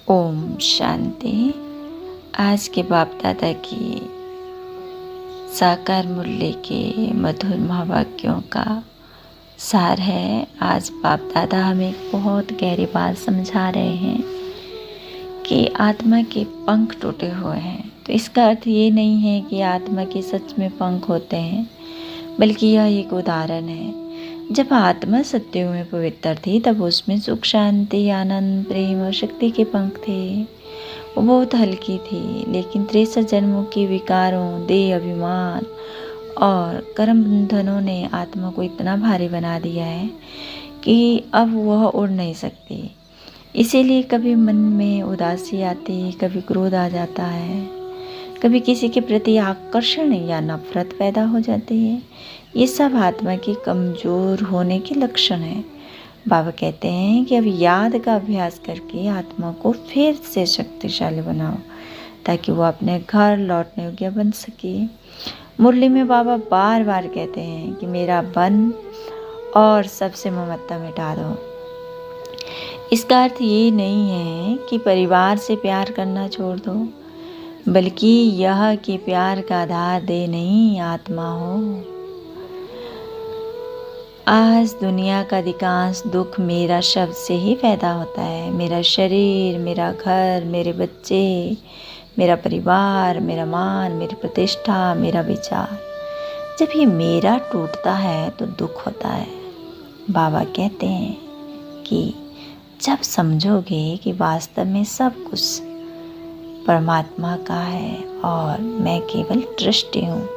ओम शांति। आज के बाप दादा की साकार मूल्य के मधुर महावाक्यों का सार है। आज बाप दादा हमें एक बहुत गहरी बात समझा रहे हैं कि आत्मा के पंख टूटे हुए हैं। तो इसका अर्थ ये नहीं है कि आत्मा के सच में पंख होते हैं, बल्कि यह एक उदाहरण है। जब आत्मा सत्युग में पवित्र थी तब उसमें सुख, शांति, आनंद, प्रेम और शक्ति के पंख थे। वो बहुत हल्की थी, लेकिन 63 जन्मों के विकारों, देह अभिमान और कर्म बंधनों ने आत्मा को इतना भारी बना दिया है कि अब वह उड़ नहीं सकती। इसीलिए कभी मन में उदासी आती, कभी क्रोध आ जाता है, कभी किसी के प्रति आकर्षण या नफरत पैदा हो जाती है। ये सब आत्मा के कमज़ोर होने के लक्षण हैं। बाबा कहते हैं कि अब याद का अभ्यास करके आत्मा को फिर से शक्तिशाली बनाओ, ताकि वो अपने घर लौटने योग्य बन सके। मुरली में बाबा बार बार कहते हैं कि मेरा बन और सबसे ममता मिटा दो। इसका अर्थ ये नहीं है कि परिवार से प्यार करना छोड़ दो, बल्कि यह कि प्यार का आधार दे नहीं आत्मा हो। आज दुनिया का अधिकांश दुख मेरा शब्द से ही पैदा होता है। मेरा शरीर, मेरा घर, मेरे बच्चे, मेरा परिवार, मेरा मान, मेरी प्रतिष्ठा, मेरा विचार। जब ये मेरा टूटता है तो दुख होता है। बाबा कहते हैं कि जब समझोगे कि वास्तव में सब कुछ परमात्मा का है और मैं केवल दृष्टि हूँ,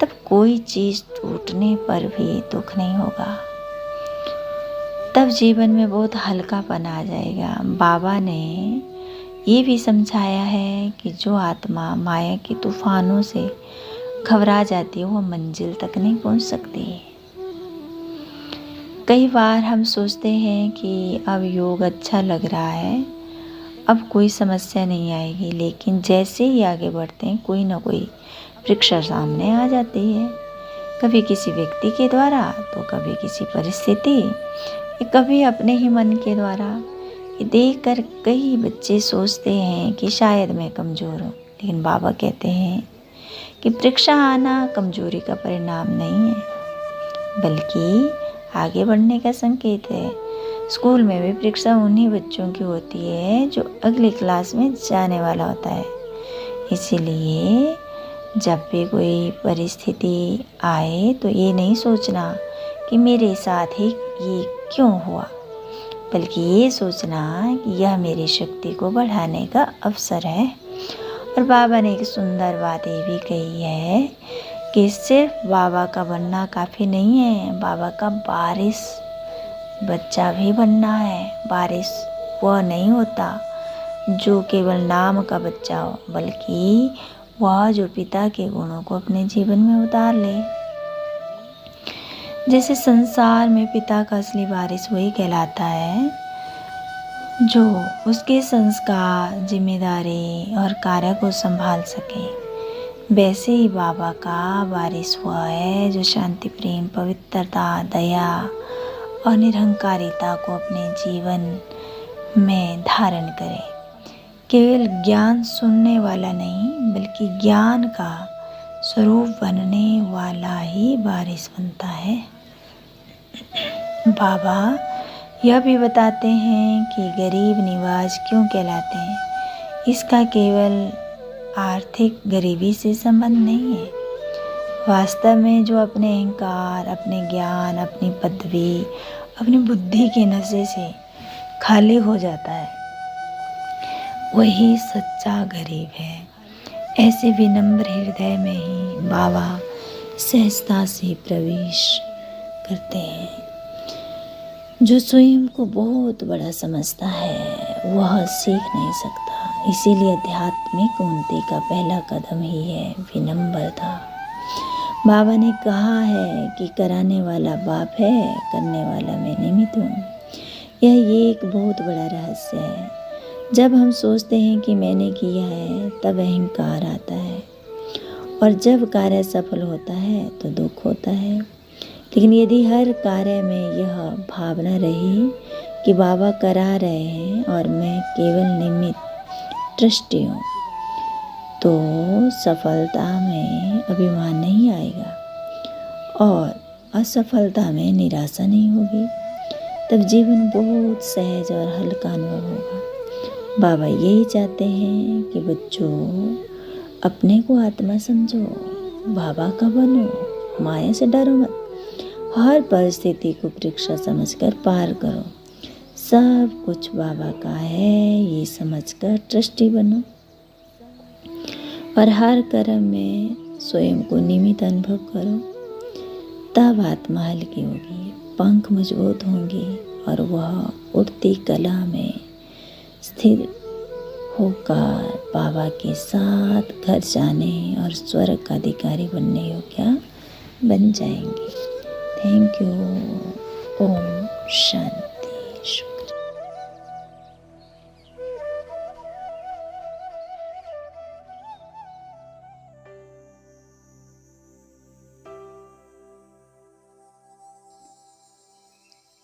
तब कोई चीज़ टूटने पर भी दुख नहीं होगा। तब जीवन में बहुत हल्कापन आ जाएगा। बाबा ने ये भी समझाया है कि जो आत्मा माया के तूफानों से घबरा जाती है, वो मंजिल तक नहीं पहुंच सकती। कई बार हम सोचते हैं कि अब योग अच्छा लग रहा है, अब कोई समस्या नहीं आएगी, लेकिन जैसे ही आगे बढ़ते हैं कोई ना कोई परीक्षा सामने आ जाती है। कभी किसी व्यक्ति के द्वारा, तो कभी किसी परिस्थिति, कभी अपने ही मन के द्वारा। ये देखकर कई बच्चे सोचते हैं कि शायद मैं कमज़ोर हूँ, लेकिन बाबा कहते हैं कि परीक्षा आना कमज़ोरी का परिणाम नहीं है, बल्कि आगे बढ़ने का संकेत है। स्कूल में भी परीक्षा उन्हीं बच्चों की होती है जो अगली क्लास में जाने वाला होता है। इसीलिए जब भी कोई परिस्थिति आए तो ये नहीं सोचना कि मेरे साथ ही ये क्यों हुआ, बल्कि ये सोचना कि यह मेरी शक्ति को बढ़ाने का अवसर है। और बाबा ने एक सुंदर बात ये भी कही है कि सिर्फ बाबा का बनना काफ़ी नहीं है, बाबा का बारिश बच्चा भी बनना है। बारिश वह नहीं होता जो केवल नाम का बच्चा हो, बल्कि वह जो पिता के गुणों को अपने जीवन में उतार ले। जैसे संसार में पिता का असली वारिस वही कहलाता है जो उसके संस्कार, जिम्मेदारी और कार्य को संभाल सके। वैसे ही बाबा का वारिस वह है जो शांति, प्रेम, पवित्रता, दया और निरहंकारिता को अपने जीवन में धारण करे। केवल ज्ञान सुनने वाला नहीं, बल्कि ज्ञान का स्वरूप बनने वाला ही वारिस बनता है। बाबा यह भी बताते हैं कि गरीब निवाज क्यों कहलाते हैं। इसका केवल आर्थिक गरीबी से संबंध नहीं है। वास्तव में जो अपने अहंकार, अपने ज्ञान, अपनी पदवी, अपनी बुद्धि के नशे से खाली हो जाता है, वही सच्चा गरीब है। ऐसे विनम्र हृदय में ही बाबा सहजता से प्रवेश करते हैं। जो स्वयं को बहुत बड़ा समझता है वह सीख नहीं सकता। इसीलिए आध्यात्मिक उन्नति का पहला कदम ही है विनम्रता। बाबा ने कहा है कि कराने वाला बाप है, करने वाला मैं निमित्त हूँ। यह एक बहुत बड़ा रहस्य है। जब हम सोचते हैं कि मैंने किया है, तब अहंकार आता है, और जब कार्य सफल होता है तो दुख होता है। लेकिन यदि हर कार्य में यह भावना रही कि बाबा करा रहे हैं और मैं केवल निमित्त ट्रस्टी हूँ, तो सफलता में अभिमान नहीं आएगा और असफलता में निराशा नहीं होगी। तब जीवन बहुत सहज और हल्का अनुभव होगा। बाबा यही चाहते हैं कि बच्चों अपने को आत्मा समझो, बाबा का बनो, माया से डरो मत, हर परिस्थिति को परीक्षा समझकर पार करो। सब कुछ बाबा का है ये समझकर ट्रस्टी बनो और हर कर्म में स्वयं को निमित्त अनुभव करो। तब आत्मा हल्की होगी, पंख मजबूत होंगे और वह उड़ती कला में स्थिर होकर बाबा के साथ घर जाने और स्वर्ग का अधिकारी बनने योग्य बन जाएंगे। Thank you. ओम शांति। शुक्रिया।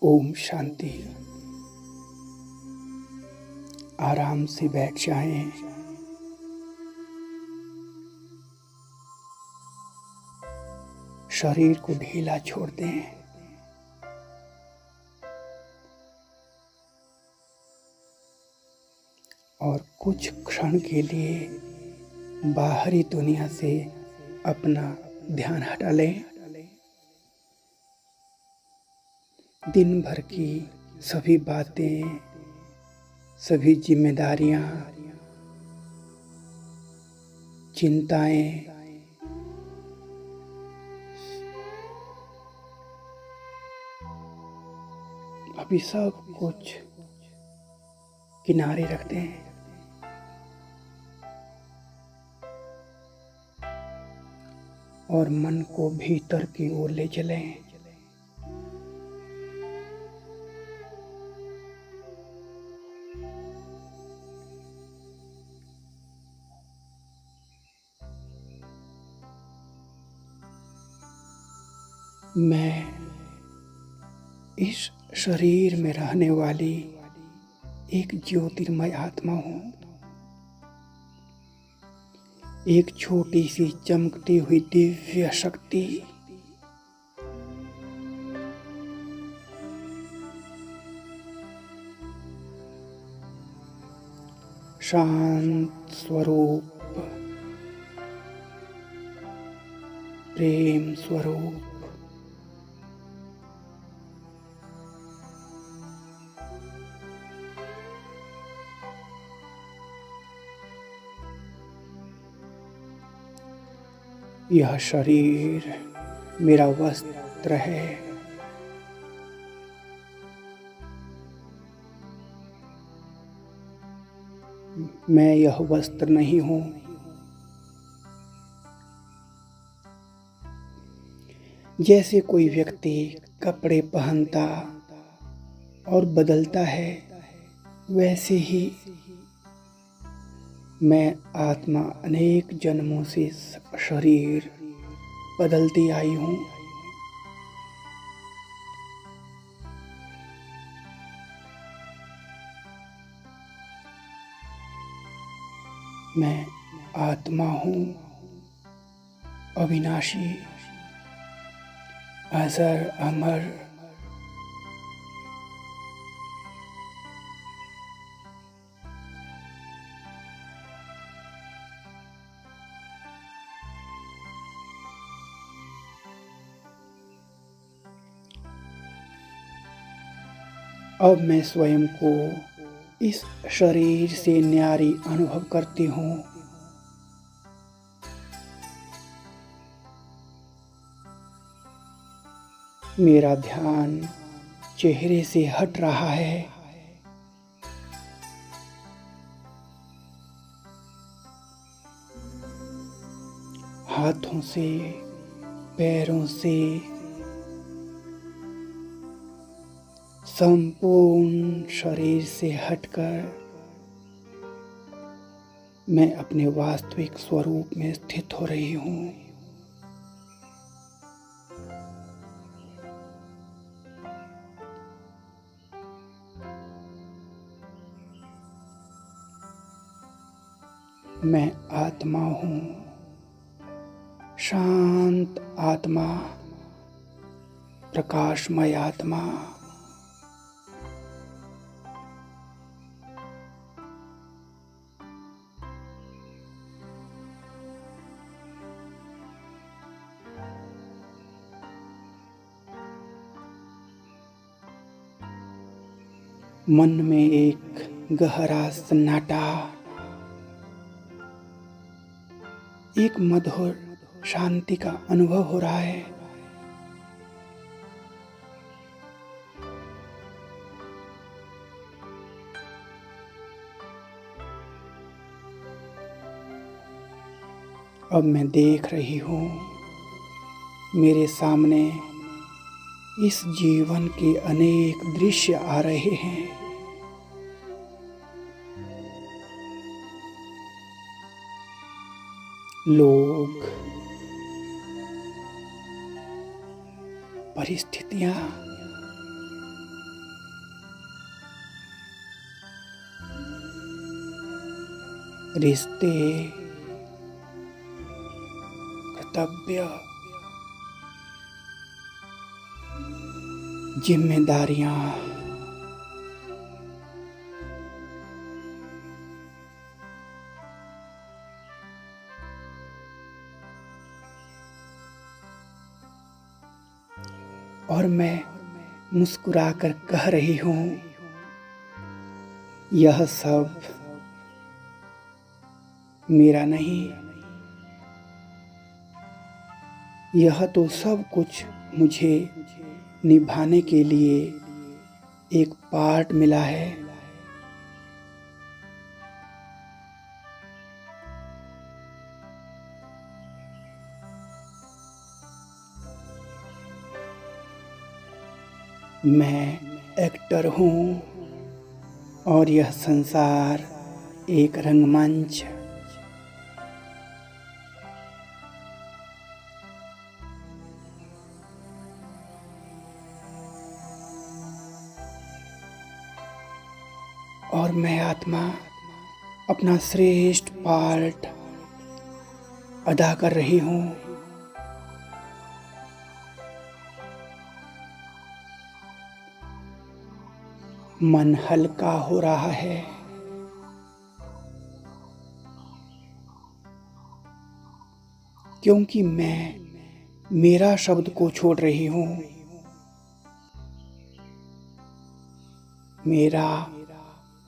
ओम शांति। आराम से बैठ जाएं। शरीर को ढीला छोड़ दें। और कुछ क्षण के लिए बाहरी दुनिया से अपना ध्यान हटा लें। दिन भर की सभी बातें, सभी जिम्मेदारियां, चिंताएं, अभी सब कुछ किनारे रख दें। और मन को भीतर की ओर ले चलें। मैं इस शरीर में रहने वाली एक ज्योतिर्मय आत्मा हूँ। एक छोटी सी चमकती हुई दिव्य शक्ति। शांत स्वरूप, प्रेम स्वरूप, यह शरीर मेरा वस्त्र है। मैं यह वस्त्र नहीं हूँ। जैसे कोई व्यक्ति कपड़े पहनता और बदलता है, वैसे ही मैं आत्मा अनेक जन्मों से शरीर बदलती आई हूँ। मैं आत्मा हूँ, अविनाशी, अजर अमर। अब मैं स्वयं को इस शरीर से न्यारी अनुभव करती हूँ। मेरा ध्यान चेहरे से हट रहा है। हाथों से, पैरों से, संपूर्ण शरीर से हटकर मैं अपने वास्तविक स्वरूप में स्थित हो रही हूँ। मैं आत्मा हूँ, शांत आत्मा, प्रकाशमय आत्मा। मन में एक गहरा सन्नाटा, एक मधुर शांति का अनुभव हो रहा है। अब मैं देख रही हूँ मेरे सामने इस जीवन के अनेक दृश्य आ रहे हैं। लोग, परिस्थितियां, रिश्ते, कर्तव्य, जिम्मेदारियां, और मैं मुस्कुराकर कह रही हूँ, यह सब मेरा नहीं, यह तो सब कुछ मुझे निभाने के लिए एक पार्ट मिला है। मैं एक्टर हूँ और यह संसार एक रंगमंच। और मैं आत्मा अपना श्रेष्ठ पार्ट अदा कर रही हूँ। मन हल्का हो रहा है, क्योंकि मैं मेरा शब्द को छोड़ रही हूँ।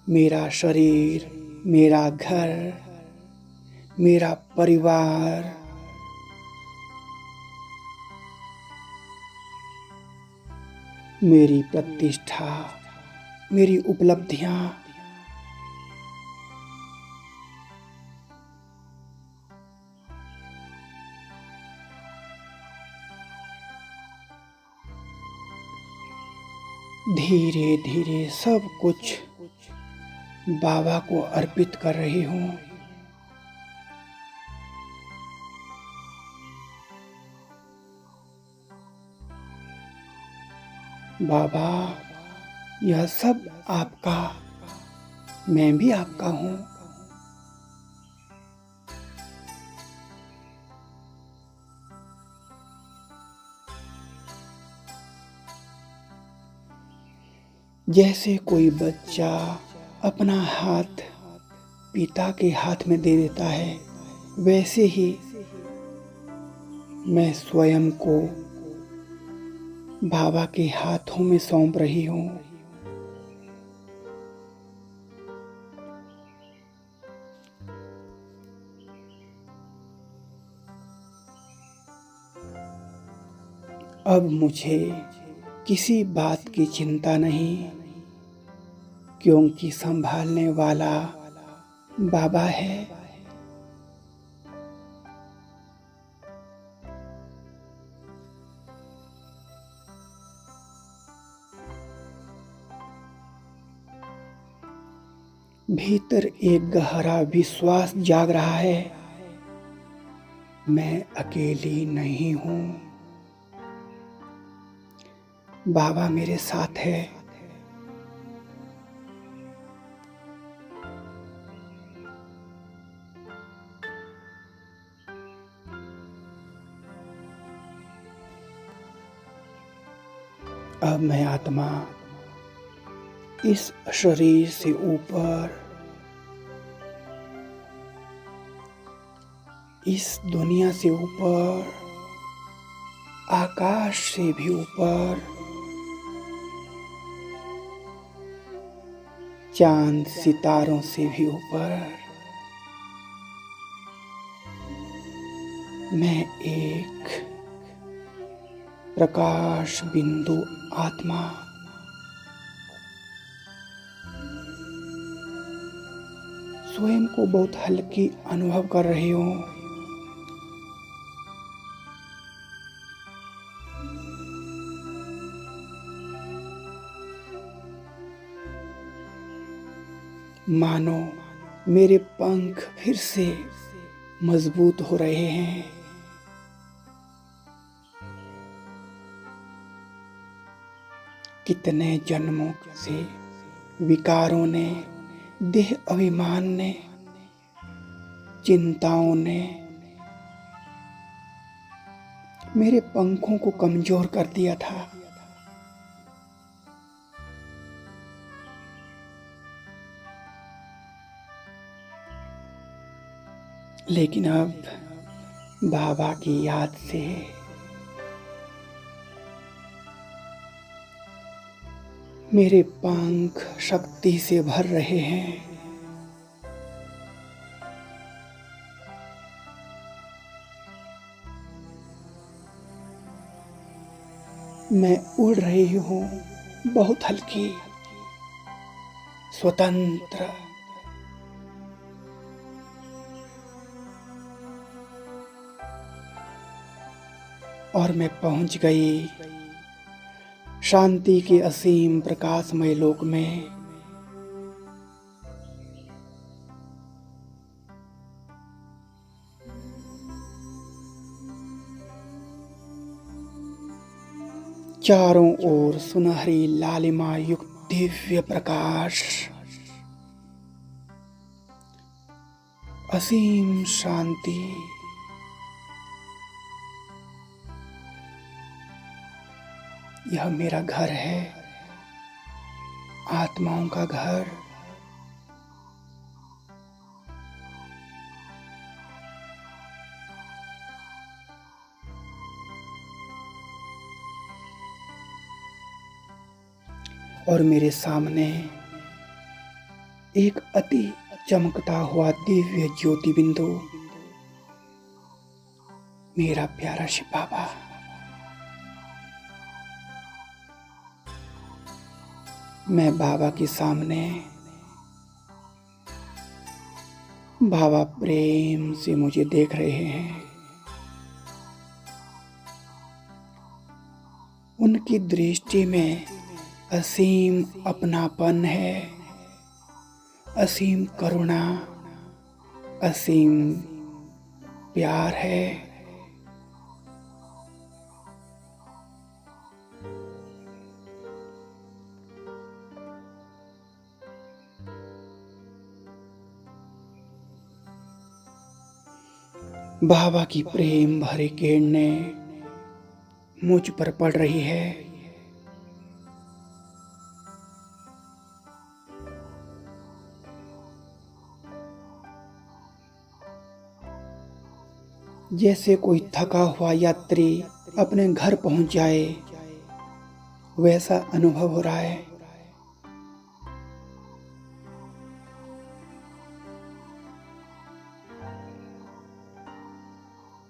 मेरा शरीर, मेरा घर, मेरा परिवार, मेरी प्रतिष्ठा, मेरी उपलब्धियां, धीरे धीरे सब कुछ बाबा को अर्पित कर रही हूँ। बाबा, यह सब आपका, मैं भी आपका हूँ। जैसे कोई बच्चा अपना हाथ पिता के हाथ में दे देता है, वैसे ही मैं स्वयं को बाबा के हाथों में सौंप रही हूँ। अब मुझे किसी बात की चिंता नहीं, क्योंकि संभालने वाला बाबा है। भीतर एक गहरा विश्वास जाग रहा है, मैं अकेली नहीं हूँ, बाबा मेरे साथ है। अब मैं आत्मा इस शरीर से ऊपर, इस दुनिया से ऊपर, आकाश से भी ऊपर, चांद सितारों से भी ऊपर, मैं एक प्रकाश बिंदु आत्मा स्वयं को बहुत हल्की अनुभव कर रही हूँ। मानो मेरे पंख फिर से मजबूत हो रहे हैं। कितने जन्मों से विकारों ने, देह अभिमान ने, चिंताओं ने मेरे पंखों को कमजोर कर दिया था। लेकिन अब बाबा की याद से मेरे पंख शक्ति से भर रहे हैं। मैं उड़ रही हूँ, बहुत हल्की, स्वतंत्र। और मैं पहुंच गई शांति के असीम प्रकाशमय लोक में। चारों ओर सुनहरी लालिमा युक्त दिव्य प्रकाश, असीम शांति। यह मेरा घर है, आत्माओं का घर। और मेरे सामने एक अति चमकता हुआ दिव्य ज्योति बिंदु, मेरा प्यारा शिव बाबा। मैं बाबा के सामने, बाबा प्रेम से मुझे देख रहे हैं। उनकी दृष्टि में असीम अपनापन है, असीम करुणा, असीम प्यार है। बाबा की प्रेम भरी किरणें मुझ पर पड़ रही है। जैसे कोई थका हुआ यात्री अपने घर पहुंच जाए, वैसा अनुभव हो रहा है।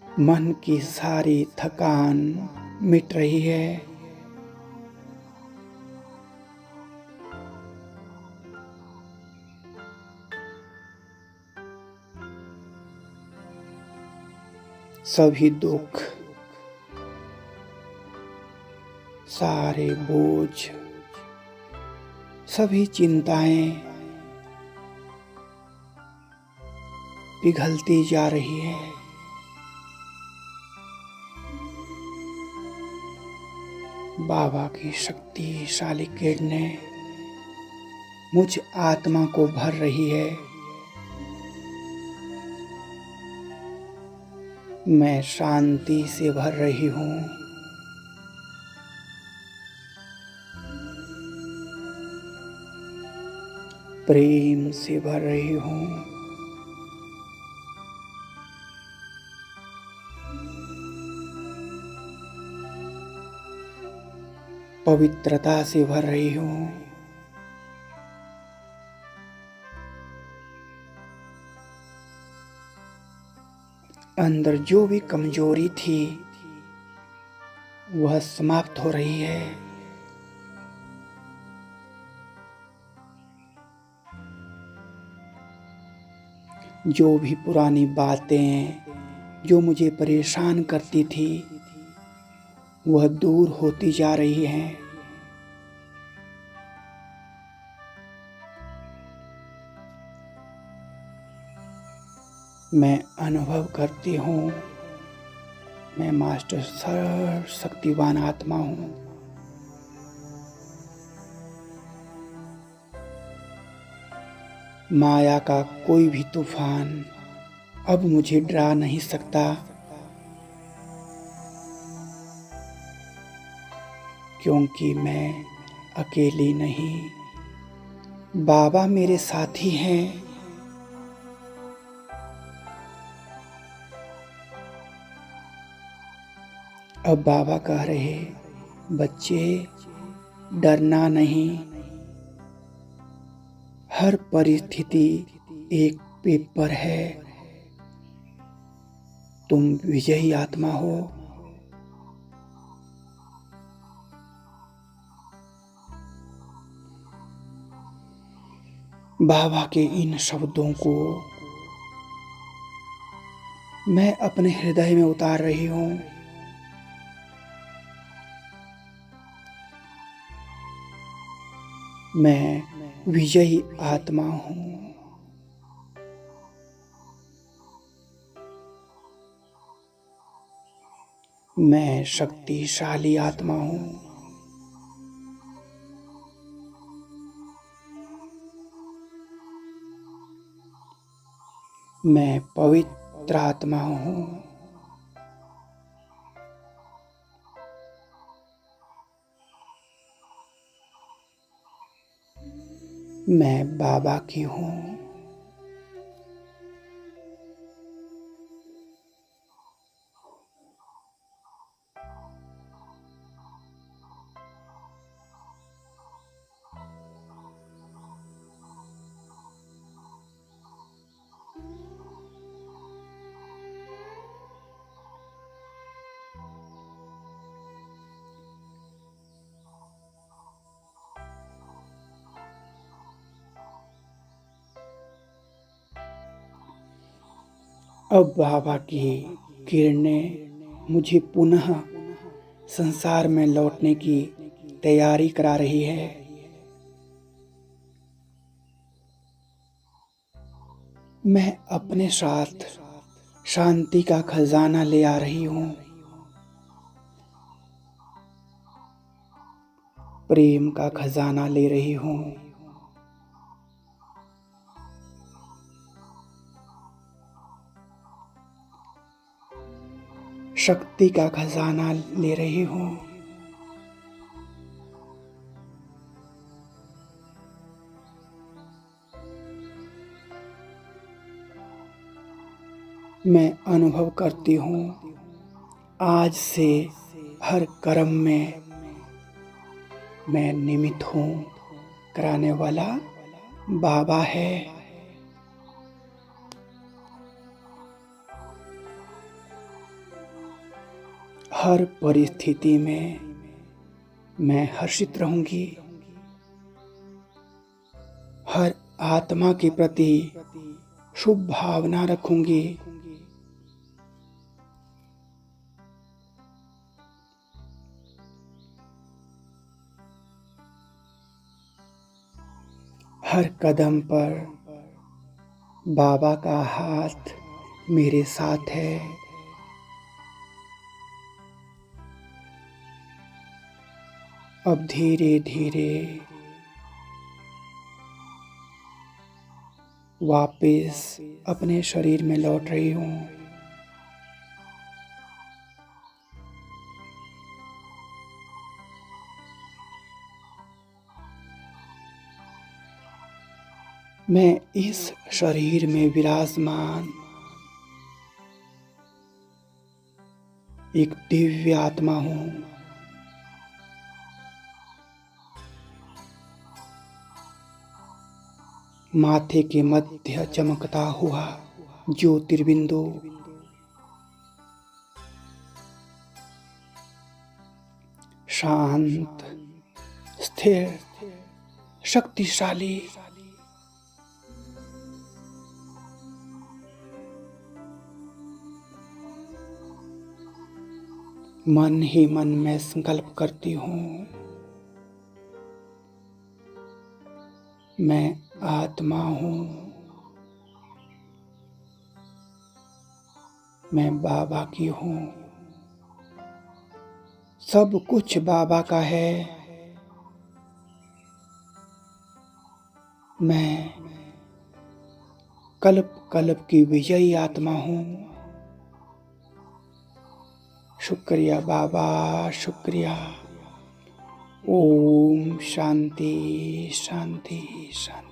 मन की सारी थकान मिट रही है। सभी दुख, सारे बोझ, सभी चिंताएं पिघलती जा रही है। बाबा की शक्तिशाली किरणें मुझ आत्मा को भर रही है। मैं शांति से भर रही हूँ। प्रेम से भर रही हूँ। पवित्रता से भर रही हूँ। अंदर जो भी कमजोरी थी वह समाप्त हो रही है। जो भी पुरानी बातें जो मुझे परेशान करती थी वह दूर होती जा रही हैं। मैं अनुभव करती हूँ मैं मास्टर सर्वशक्तिवान आत्मा हूँ। माया का कोई भी तूफान अब मुझे डरा नहीं सकता, क्योंकि मैं अकेली नहीं, बाबा मेरे साथी हैं। अब बाबा कह रहे, बच्चे डरना नहीं, हर परिस्थिति एक पेपर है, तुम विजयी आत्मा हो। बाबा के इन शब्दों को मैं अपने हृदय में उतार रही हूँ। मैं विजयी आत्मा हूँ। मैं शक्तिशाली आत्मा हूँ। मैं पवित्र आत्मा हूँ। मैं बाबा की हूँ। अब बाबा की किरणें मुझे पुनः संसार में लौटने की तैयारी करा रही है। मैं अपने साथ शांति का खजाना ले आ रही हूँ। प्रेम का खजाना ले रही हूँ। शक्ति का खजाना ले रही हूँ। मैं अनुभव करती हूँ आज से हर कर्म में मैं निमित्त हूँ, कराने वाला बाबा है। हर परिस्थिति में मैं हर्षित रहूंगी। हर आत्मा के प्रति शुभ भावना रखूंगी। हर कदम पर बाबा का हाथ मेरे साथ है। अब धीरे धीरे वापस अपने शरीर में लौट रही हूँ। मैं इस शरीर में विराजमान एक दिव्य आत्मा हूँ। माथे के मध्य चमकता हुआ ज्योतिर्बिंदु शांत, स्थिर, शक्तिशाली, मन ही मन में संकल्प करती हूँ, मैं आत्मा हूँ, मैं बाबा की हूँ, सब कुछ बाबा का है। मैं कल्प कल्प की विजयी आत्मा हूँ। शुक्रिया बाबा, शुक्रिया। ओम शांति शांति शांति।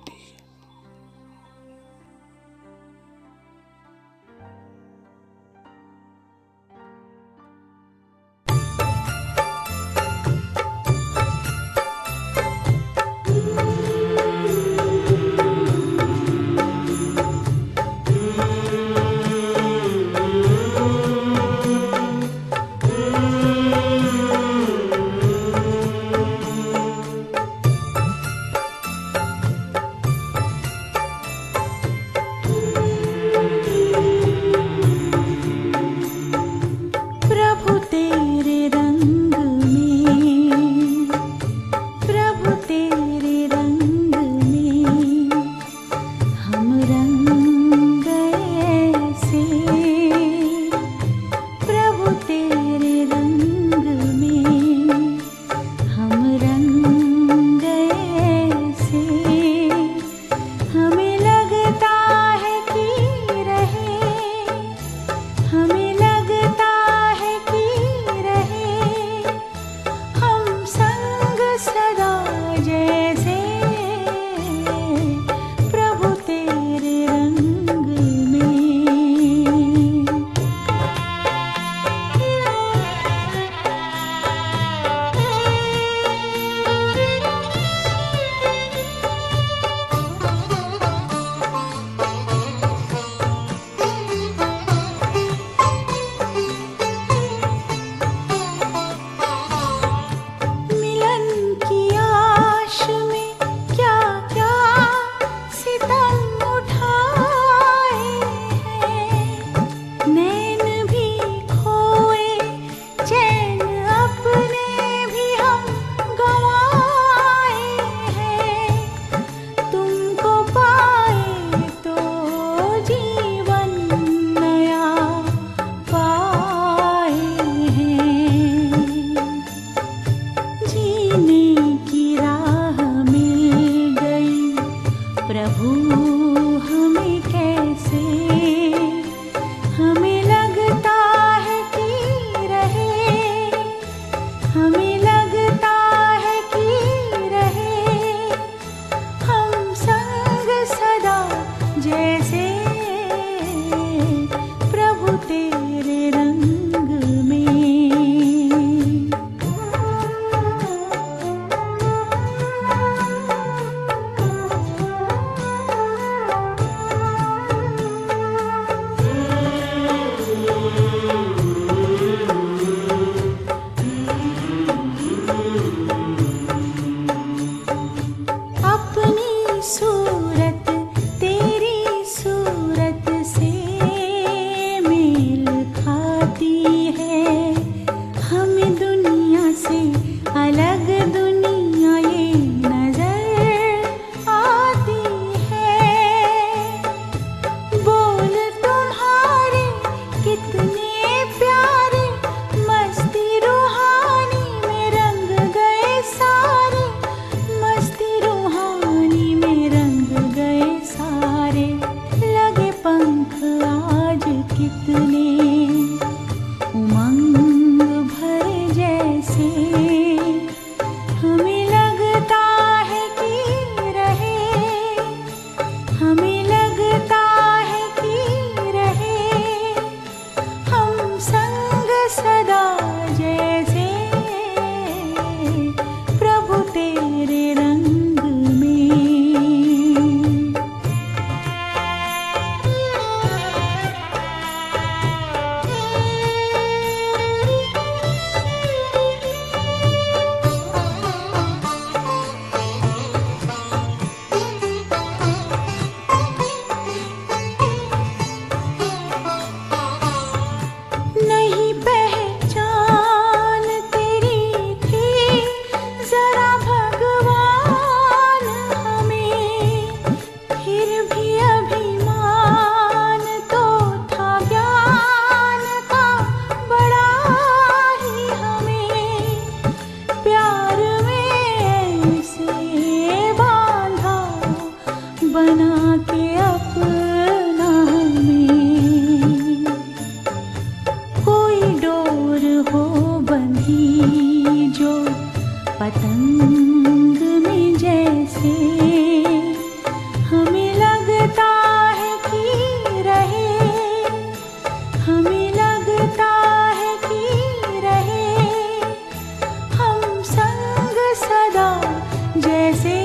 जैसे